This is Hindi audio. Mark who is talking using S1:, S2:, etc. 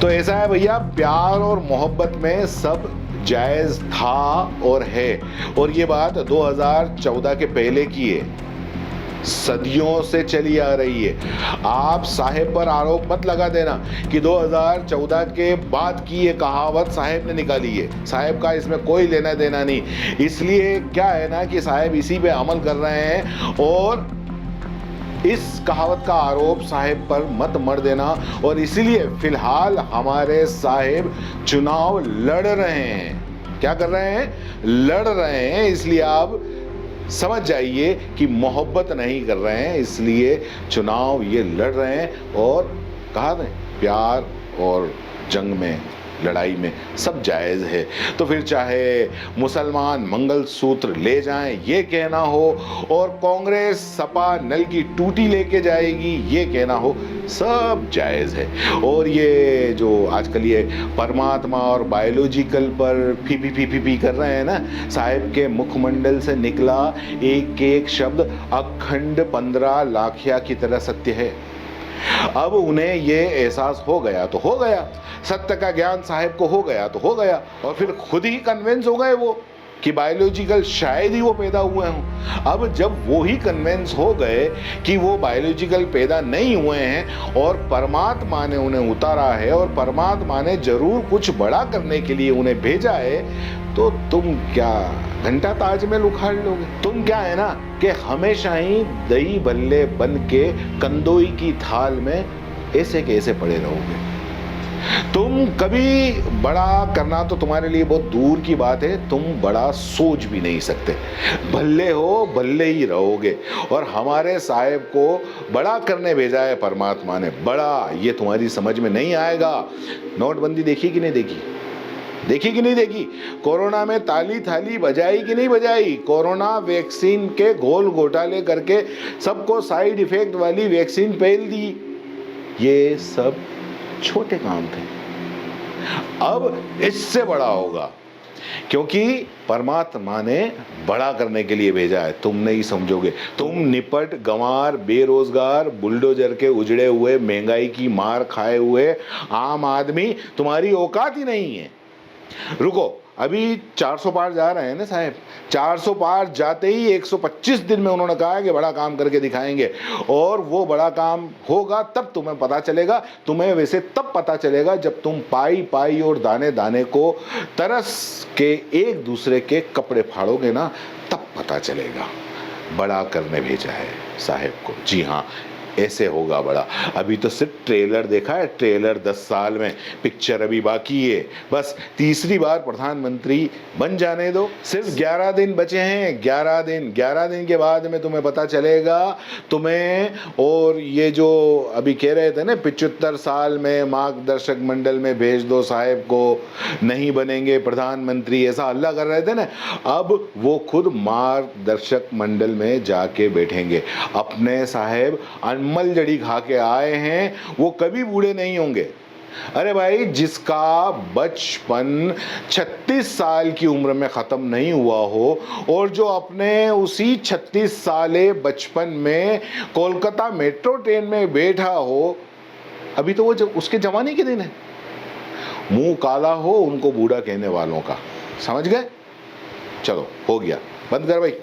S1: तो ऐसा है भैया, प्यार और मोहब्बत में सब जायज था और है। और ये बात 2014 के पहले की है, सदियों से चली आ रही है। आप साहेब पर आरोप मत लगा देना कि 2014 के बाद की ये कहावत साहेब ने निकाली है। साहेब का इसमें कोई लेना देना नहीं। इसलिए क्या है ना कि साहेब इसी पे अमल कर रहे हैं और इस कहावत का आरोप साहेब पर मत मर देना। और इसीलिए फिलहाल हमारे साहेब चुनाव लड़ रहे हैं। क्या कर रहे हैं? लड़ रहे हैं। इसलिए आप समझ जाइए कि मोहब्बत नहीं कर रहे हैं, इसलिए चुनाव ये लड़ रहे हैं। और कहा दें, प्यार और जंग में, लड़ाई में सब जायज़ है। तो फिर चाहे मुसलमान मंगलसूत्र ले जाएं ये कहना हो, और कांग्रेस सपा नल की टूटी लेके जाएगी ये कहना हो, सब जायज़ है। और ये जो आजकल ये परमात्मा और बायोलॉजिकल पर फी कर रहे हैं ना, साहिब के मुखमंडल से निकला एक एक शब्द अखंड 15 लाखिया की तरह सत्य है। अब उन्हें ये एहसास हो गया तो हो गया, सत्य का ज्ञान साहिब को हो गया तो हो गया, और फिर खुद ही कन्विंस हो गए वो कि बायोलॉजिकल शायद ही वो पैदा हुए हों। अब जब वो ही कन्विंस हो गए कि वो बायोलॉजिकल पैदा नहीं हुए हैं और परमात्मा ने उन्हें उतारा है और परमात्मा ने जरूर कुछ बड़ा करने के लिए उन्हें भेजा है, तो तुम क्या घंटा ताज में उखाड़ लोगे? तुम क्या है ना कि हमेशा ही दही भल्ले बन के कंदोई की थाल में ऐसे के ऐसे पड़े रहोगे। तुम कभी बड़ा करना तो तुम्हारे लिए बहुत दूर की बात है, तुम बड़ा सोच भी नहीं सकते। भल्ले हो भल्ले ही रहोगे। और हमारे साहेब को बड़ा करने भेजा है परमात्मा ने, बड़ा, ये तुम्हारी समझ में नहीं आएगा। नोटबंदी देखी कि नहीं देखी? देखी कि नहीं देखी? कोरोना में ताली थाली बजाई कि नहीं बजाई? कोरोना वैक्सीन के घोल घोटाले करके सबको साइड इफेक्ट वाली वैक्सीन पहल दी। ये सब छोटे काम थे। अब इससे बड़ा होगा, क्योंकि परमात्मा ने बड़ा करने के लिए भेजा है। तुम नहीं समझोगे। तुम निपट गंवार, बेरोजगार, बुलडोजर के उजड़े हुए, महंगाई की मार खाए हुए आम आदमी, तुम्हारी औकात ही नहीं है। रुको, अभी 400 पार जा रहे हैं ना साहब। 400 पार जाते ही 125 दिन में उन्होंने कहा है कि बड़ा काम करके दिखाएंगे, और वो बड़ा काम होगा तब तुम्हें पता चलेगा। तुम्हें वैसे तब पता चलेगा जब तुम पाई पाई और दाने दाने को तरस के एक दूसरे के कपड़े फाड़ोगे ना, तब पता चलेगा। बड़ा करने भेजा है साहब को। जी हाँ, ऐसे होगा बड़ा। अभी तो सिर्फ ट्रेलर देखा है, ट्रेलर 10 साल में, पिक्चर अभी बाकी है। बस तीसरी बार प्रधानमंत्री बन जाने दो। सिर्फ 11 दिन बचे हैं, 11 दिन। 11 दिन के बाद में तुम्हें पता चलेगा तुम्हें। और ये जो अभी कह रहे थे ना 75 साल में मार्गदर्शक मंडल में भेज दो साहेब को, नहीं बनेंगे प्रधानमंत्री, ऐसा हल्ला कर रहे थे ना, अब वो खुद मार्गदर्शक मंडल में जाके बैठेंगे। अपने साहेब अनमल जड़ी खा के आए हैं, वो कभी बूढ़े नहीं होंगे। अरे भाई, जिसका बचपन 36 साल की उम्र में खत्म नहीं हुआ हो, और जो अपने उसी 36 साले बचपन में कोलकाता मेट्रो ट्रेन में बैठा हो, अभी तो वो उसके जवानी के दिन है। मुंह काला हो उनको बूढ़ा कहने वालों का। समझ गए? चलो, हो गया, बंद कर भाई।